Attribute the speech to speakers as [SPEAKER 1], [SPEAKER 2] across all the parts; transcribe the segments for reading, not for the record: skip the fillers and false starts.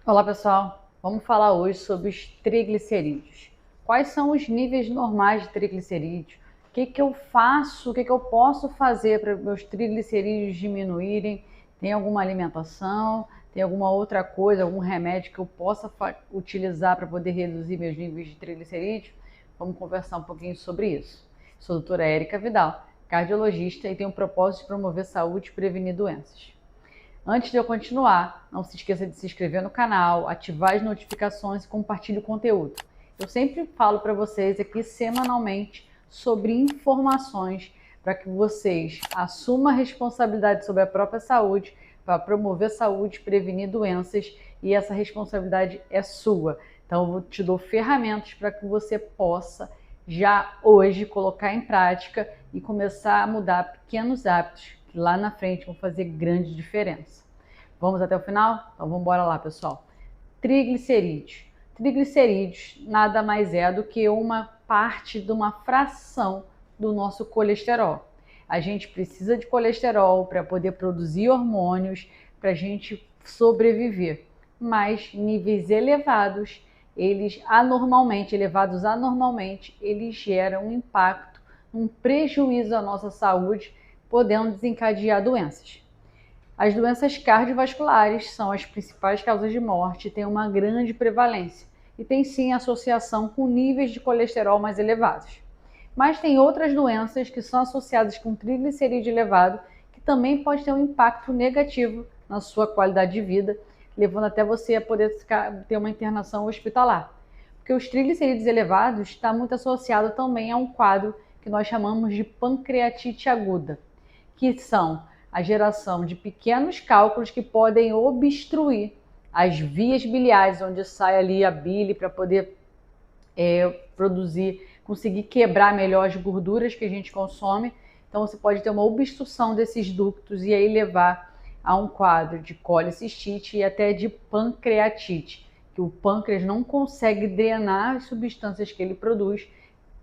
[SPEAKER 1] Olá pessoal, vamos falar hoje sobre os triglicerídeos. Quais são os níveis normais de triglicerídeos? O que eu faço, o que eu posso fazer para meus triglicerídeos diminuírem? Tem alguma alimentação? Tem alguma outra coisa, algum remédio que eu possa utilizar para poder reduzir meus níveis de triglicerídeos? Vamos conversar um pouquinho sobre isso. Sou a doutora Érica Vidal, cardiologista e tenho o propósito de promover saúde e prevenir doenças. Antes de eu continuar, não se esqueça de se inscrever no canal, ativar as notificações e compartilhe o conteúdo. Eu sempre falo para vocês aqui semanalmente sobre informações para que vocês assumam a responsabilidade sobre a própria saúde, para promover saúde, prevenir doenças, e essa responsabilidade é sua. Então eu te dou ferramentas para que você possa já hoje colocar em prática e começar a mudar pequenos hábitos que lá na frente vão fazer grande diferença. Vamos até o final? Então vamos embora lá, pessoal. Triglicerídeos. Triglicerídeos nada mais é do que uma parte de uma fração do nosso colesterol. A gente precisa de colesterol para poder produzir hormônios, para a gente sobreviver. Mas níveis elevados, elevados anormalmente, eles geram um impacto, um prejuízo à nossa saúde, podendo desencadear doenças. As doenças cardiovasculares são as principais causas de morte e têm uma grande prevalência e tem sim associação com níveis de colesterol mais elevados. Mas tem outras doenças que são associadas com triglicerídeo elevado que também pode ter um impacto negativo na sua qualidade de vida, levando até você a poder ter uma internação hospitalar. Porque os triglicerídeos elevados está muito associado também a um quadro que nós chamamos de pancreatite aguda, que são a geração de pequenos cálculos que podem obstruir as vias biliares, onde sai ali a bile para poder produzir, conseguir quebrar melhor as gorduras que a gente consome. Então você pode ter uma obstrução desses ductos e aí levar a um quadro de colicistite e até de pancreatite, que o pâncreas não consegue drenar as substâncias que ele produz,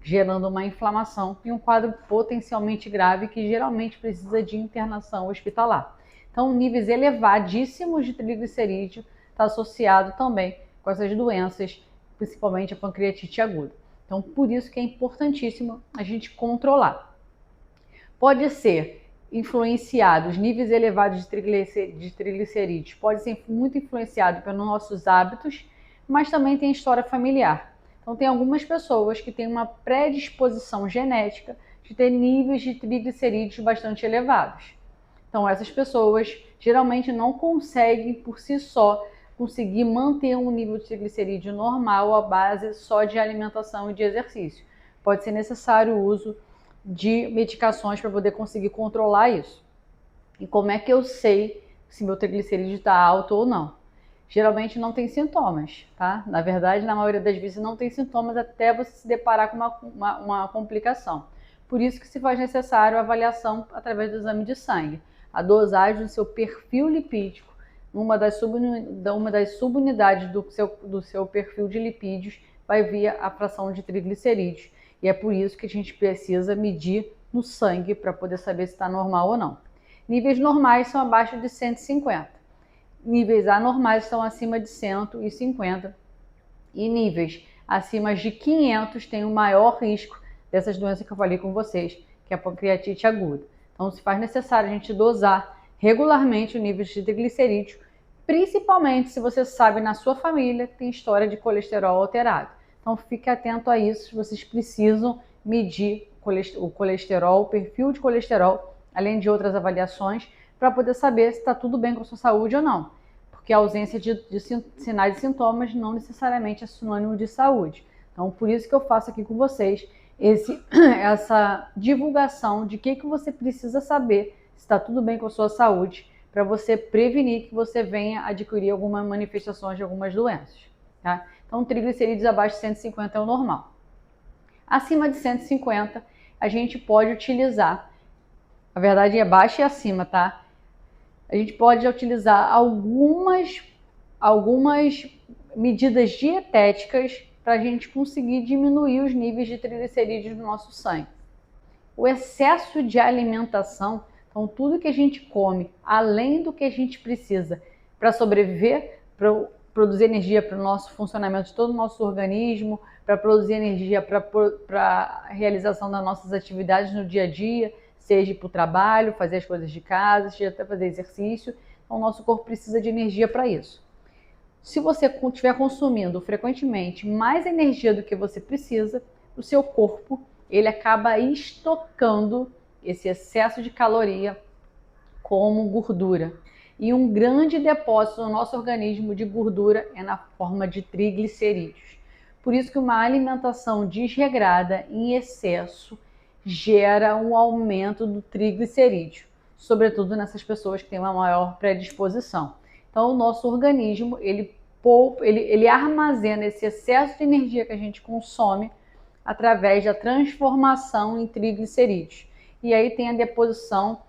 [SPEAKER 1] gerando uma inflamação e um quadro potencialmente grave que geralmente precisa de internação hospitalar. Então, níveis elevadíssimos de triglicerídeo está associado também com essas doenças, principalmente a pancreatite aguda. Então, por isso que é importantíssimo a gente controlar. Pode ser influenciado, os níveis elevados de triglicerídeos pode ser muito influenciado pelos nossos hábitos, mas também tem história familiar. Então, tem algumas pessoas que têm uma predisposição genética de ter níveis de triglicerídeos bastante elevados. Então, essas pessoas geralmente não conseguem, por si só, conseguir manter um nível de triglicerídeo normal à base só de alimentação e de exercício. Pode ser necessário o uso de medicações para poder conseguir controlar isso. E como é que eu sei se meu triglicerídeo está alto ou não? Geralmente não tem sintomas, tá? Na verdade, na maioria das vezes não tem sintomas até você se deparar com uma complicação. Por isso que se faz necessário a avaliação através do exame de sangue. A dosagem do seu perfil lipídico, uma das subunidades do seu perfil de lipídios, vai vir a fração de triglicerídeos. E é por isso que a gente precisa medir no sangue para poder saber se está normal ou não. Níveis normais são abaixo de 150. Níveis anormais estão acima de 150 e níveis acima de 500 têm o maior risco dessas doenças que eu falei com vocês, que é a pancreatite aguda. Então, se faz necessário a gente dosar regularmente o nível de triglicerídeos, principalmente se você sabe na sua família que tem história de colesterol alterado. Então, fique atento a isso, vocês precisam medir o colesterol, o perfil de colesterol, além de outras avaliações, para poder saber se está tudo bem com a sua saúde ou não. Porque a ausência de sinais e sintomas não necessariamente é sinônimo de saúde. Então, por isso que eu faço aqui com vocês essa divulgação de que você precisa saber se está tudo bem com a sua saúde, para você prevenir que você venha adquirir algumas manifestações de algumas doenças. Tá? Então, triglicerídeos abaixo de 150 é o normal. Acima de 150, a gente pode utilizar, na verdade é abaixo e acima, tá? A gente pode utilizar algumas medidas dietéticas para a gente conseguir diminuir os níveis de triglicerídeos no nosso sangue. O excesso de alimentação, então tudo que a gente come, além do que a gente precisa para sobreviver, para produzir energia para o nosso funcionamento de todo o nosso organismo, para produzir energia para a realização das nossas atividades no dia a dia, seja para o trabalho, fazer as coisas de casa, seja até fazer exercício. Então, o nosso corpo precisa de energia para isso. Se você estiver consumindo frequentemente mais energia do que você precisa, o seu corpo ele acaba estocando esse excesso de caloria como gordura. E um grande depósito no nosso organismo de gordura é na forma de triglicerídeos. Por isso que uma alimentação desregrada em excesso gera um aumento do triglicerídeo, sobretudo nessas pessoas que têm uma maior predisposição. Então, o nosso organismo, ele armazena esse excesso de energia que a gente consome através da transformação em triglicerídeos. E aí tem a deposição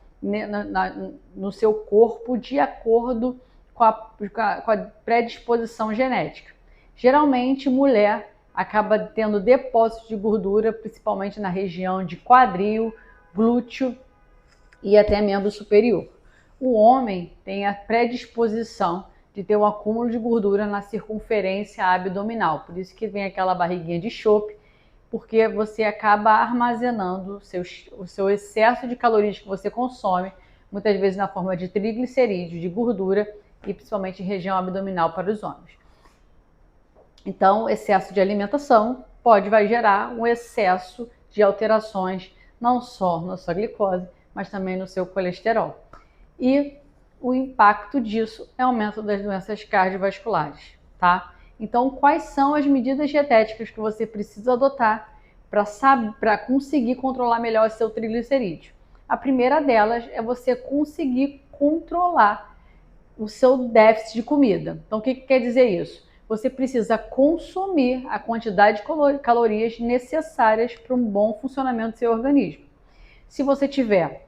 [SPEAKER 1] no seu corpo de acordo com a predisposição genética. Geralmente, mulher acaba tendo depósito de gordura, principalmente na região de quadril, glúteo e até membro superior. O homem tem a predisposição de ter um acúmulo de gordura na circunferência abdominal, por isso que vem aquela barriguinha de chope, porque você acaba armazenando o seu excesso de calorias que você consome, muitas vezes na forma de triglicerídeos, de gordura, e principalmente em região abdominal para os homens. Então, excesso de alimentação vai gerar um excesso de alterações, não só na sua glicose, mas também no seu colesterol. E o impacto disso é o aumento das doenças cardiovasculares, tá? Então, quais são as medidas dietéticas que você precisa adotar para conseguir controlar melhor o seu triglicerídeo? A primeira delas é você conseguir controlar o seu déficit de comida. Então, o que quer dizer isso? Você precisa consumir a quantidade de calorias necessárias para um bom funcionamento do seu organismo. Se você tiver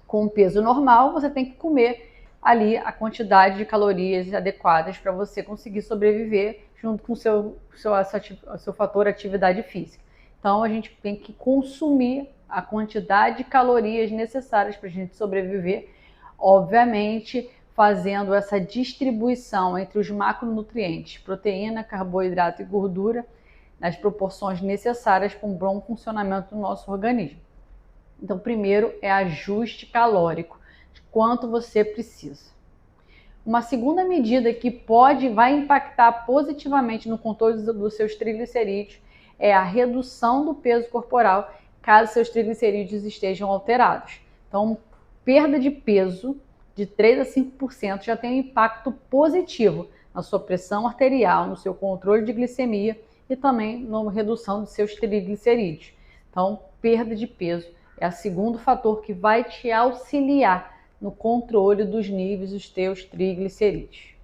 [SPEAKER 1] com um peso normal, você tem que comer ali a quantidade de calorias adequadas para você conseguir sobreviver junto com o seu fator atividade física. Então, a gente tem que consumir a quantidade de calorias necessárias para a gente sobreviver, obviamente fazendo essa distribuição entre os macronutrientes, proteína, carboidrato e gordura, nas proporções necessárias para um bom funcionamento do nosso organismo. Então, primeiro é ajuste calórico, de quanto você precisa. Uma segunda medida que vai impactar positivamente no controle dos seus triglicerídeos é a redução do peso corporal, caso seus triglicerídeos estejam alterados. Então, perda de peso de 3 a 5% já tem um impacto positivo na sua pressão arterial, no seu controle de glicemia e também na redução dos seus triglicerídeos. Então, perda de peso é o segundo fator que vai te auxiliar no controle dos níveis dos teus triglicerídeos.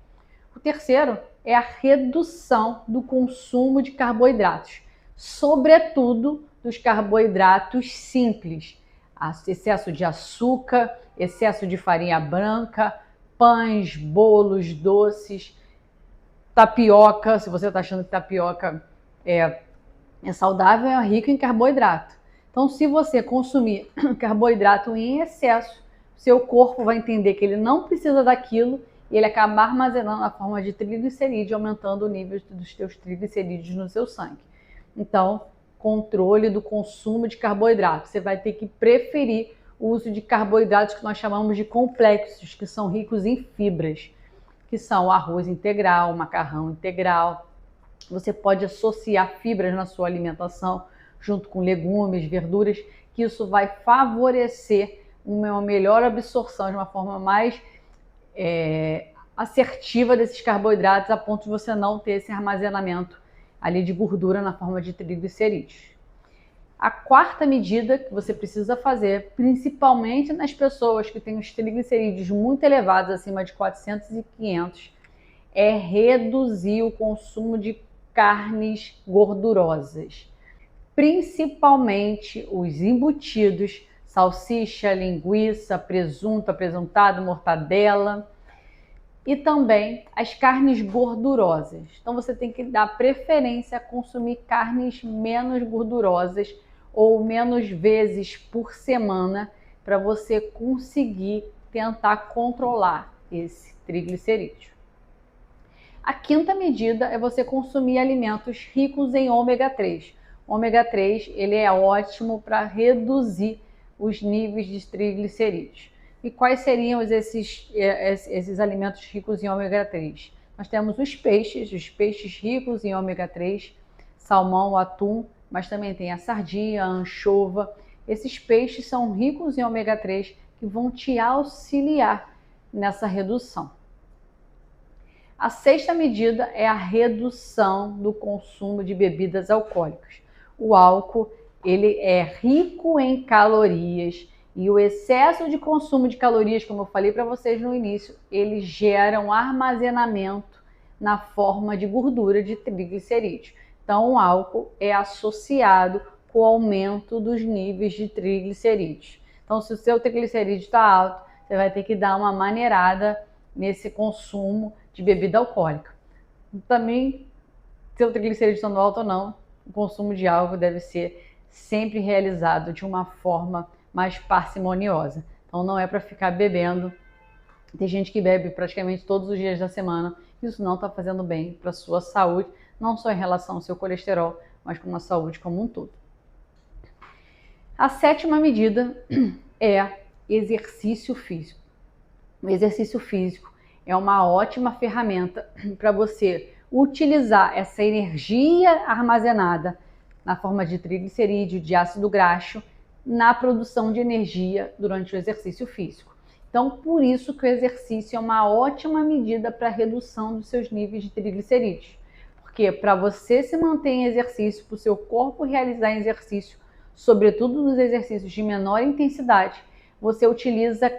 [SPEAKER 1] O terceiro é a redução do consumo de carboidratos, sobretudo dos carboidratos simples, excesso de açúcar, excesso de farinha branca, pães, bolos, doces, tapioca. Se você está achando que tapioca é saudável, é rico em carboidrato. Então, se você consumir carboidrato em excesso, seu corpo vai entender que ele não precisa daquilo e ele acaba armazenando na forma de triglicerídeo, aumentando o nível dos teus triglicerídeos no seu sangue. Então, controle do consumo de carboidrato. Você vai ter que preferir o uso de carboidratos que nós chamamos de complexos, que são ricos em fibras, que são arroz integral, macarrão integral. Você pode associar fibras na sua alimentação, junto com legumes, verduras, que isso vai favorecer uma melhor absorção de uma forma mais assertiva desses carboidratos, a ponto de você não ter esse armazenamento ali de gordura na forma de triglicerídeos. A quarta medida que você precisa fazer, principalmente nas pessoas que têm os triglicerídeos muito elevados, acima de 400 e 500, é reduzir o consumo de carnes gordurosas, principalmente os embutidos, salsicha, linguiça, presunto, apresuntado, mortadela, e também as carnes gordurosas. Então você tem que dar preferência a consumir carnes menos gordurosas ou menos vezes por semana para você conseguir tentar controlar esse triglicerídeo. A quinta medida é você consumir alimentos ricos em ômega 3. O ômega 3 ele é ótimo para reduzir os níveis de triglicerídeos. E quais seriam esses alimentos ricos em ômega 3? Nós temos os peixes ricos em ômega 3, salmão, atum, mas também tem a sardinha, a anchova. Esses peixes são ricos em ômega 3 que vão te auxiliar nessa redução. A sexta medida é a redução do consumo de bebidas alcoólicas. O álcool, ele é rico em calorias e o excesso de consumo de calorias, como eu falei para vocês no início, ele gera um armazenamento na forma de gordura de triglicerídeos. Então, o álcool é associado com o aumento dos níveis de triglicerídeos. Então, se o seu triglicerídeo está alto, você vai ter que dar uma maneirada nesse consumo de bebida alcoólica. Também, se o triglicerídeo está alto ou não, o consumo de álcool deve ser sempre realizado de uma forma mais parcimoniosa. Então, não é para ficar bebendo. Tem gente que bebe praticamente todos os dias da semana. Isso não está fazendo bem para a sua saúde, não só em relação ao seu colesterol, mas com a saúde como um todo. A sétima medida é exercício físico. O exercício físico é uma ótima ferramenta para você utilizar essa energia armazenada na forma de triglicerídeo, de ácido graxo, na produção de energia durante o exercício físico. Então, por isso que o exercício é uma ótima medida para a redução dos seus níveis de triglicerídeos. Porque para você se manter em exercício, para o seu corpo realizar exercício, sobretudo nos exercícios de menor intensidade, você utiliza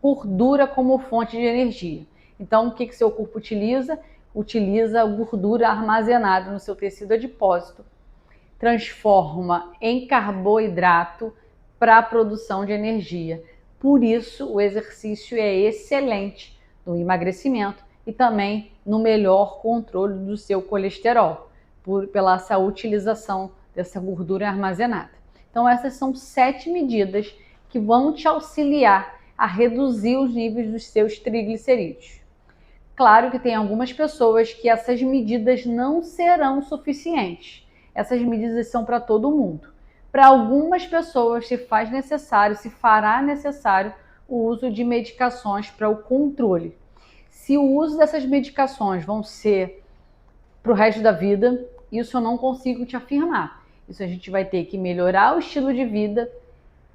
[SPEAKER 1] gordura como fonte de energia. Então, o que seu corpo utiliza? Utiliza gordura armazenada no seu tecido adipósito, transforma em carboidrato para a produção de energia. Por isso, o exercício é excelente no emagrecimento e também no melhor controle do seu colesterol, pela essa utilização dessa gordura armazenada. Então, essas são 7 medidas que vão te auxiliar a reduzir os níveis dos seus triglicerídeos. Claro que tem algumas pessoas que essas medidas não serão suficientes. Essas medidas são para todo mundo. Para algumas pessoas se fará necessário o uso de medicações para o controle. Se o uso dessas medicações vão ser para o resto da vida, isso eu não consigo te afirmar. Isso a gente vai ter que melhorar o estilo de vida,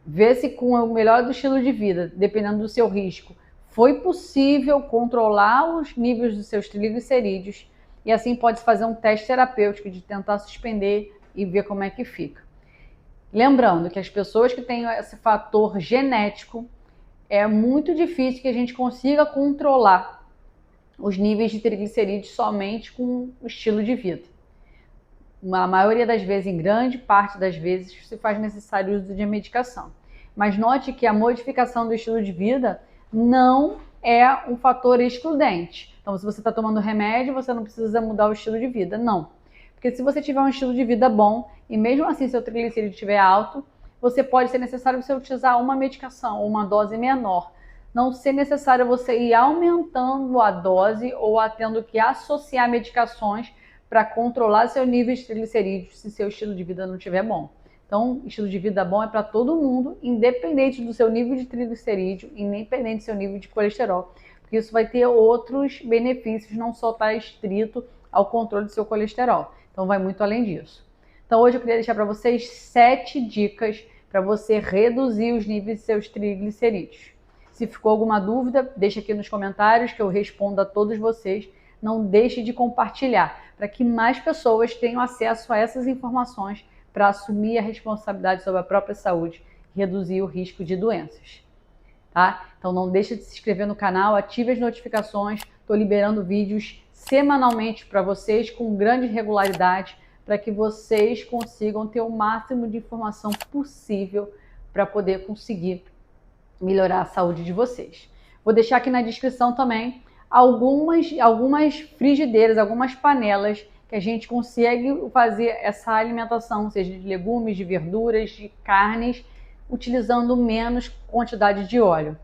[SPEAKER 1] ver se com o melhor do estilo de vida, dependendo do seu risco, foi possível controlar os níveis dos seus triglicerídeos e assim pode-se fazer um teste terapêutico de tentar suspender e ver como é que fica. Lembrando que as pessoas que têm esse fator genético, é muito difícil que a gente consiga controlar os níveis de triglicerídeos somente com o estilo de vida. A maioria das vezes, em grande parte das vezes, se faz necessário o uso de medicação. Mas note que a modificação do estilo de vida não é um fator excludente. Então, se você está tomando remédio, você não precisa mudar o estilo de vida, não. Porque se você tiver um estilo de vida bom, e mesmo assim seu triglicerídeo estiver alto, pode ser necessário você utilizar uma medicação, ou uma dose menor. Não ser necessário você ir aumentando a dose ou tendo que associar medicações para controlar seu nível de triglicerídeos se seu estilo de vida não estiver bom. Então, estilo de vida bom é para todo mundo, independente do seu nível de triglicerídeo, independente do seu nível de colesterol, porque isso vai ter outros benefícios, não só estar restrito ao controle do seu colesterol. Então, vai muito além disso. Então, hoje eu queria deixar para vocês 7 dicas para você reduzir os níveis de seus triglicerídeos. Se ficou alguma dúvida, deixa aqui nos comentários que eu respondo a todos vocês. Não deixe de compartilhar, para que mais pessoas tenham acesso a essas informações para assumir a responsabilidade sobre a própria saúde e reduzir o risco de doenças. Tá? Então não deixe de se inscrever no canal, ative as notificações, estou liberando vídeos semanalmente para vocês com grande regularidade, para que vocês consigam ter o máximo de informação possível para poder conseguir melhorar a saúde de vocês. Vou deixar aqui na descrição também algumas frigideiras, algumas panelas que a gente consegue fazer essa alimentação, seja de legumes, de verduras, de carnes, utilizando menos quantidade de óleo.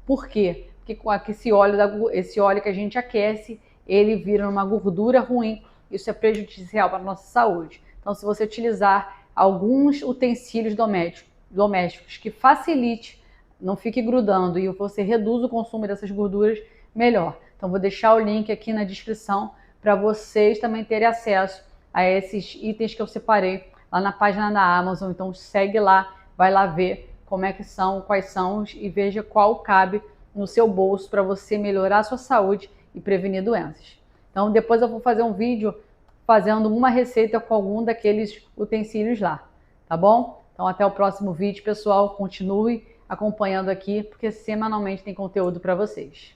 [SPEAKER 1] Por quê? Porque com esse óleo que a gente aquece, ele vira uma gordura ruim. Isso é prejudicial para a nossa saúde. Então, se você utilizar alguns utensílios domésticos que facilite, não fique grudando e você reduz o consumo dessas gorduras, melhor. Então, vou deixar o link aqui na descrição para vocês também terem acesso a esses itens que eu separei lá na página da Amazon. Então, segue lá, vai lá ver como é que são, quais são e veja qual cabe no seu bolso para você melhorar a sua saúde e prevenir doenças. Então, depois eu vou fazer um vídeo fazendo uma receita com algum daqueles utensílios lá, tá bom? Então, até o próximo vídeo, pessoal. Continue acompanhando aqui, porque semanalmente tem conteúdo para vocês.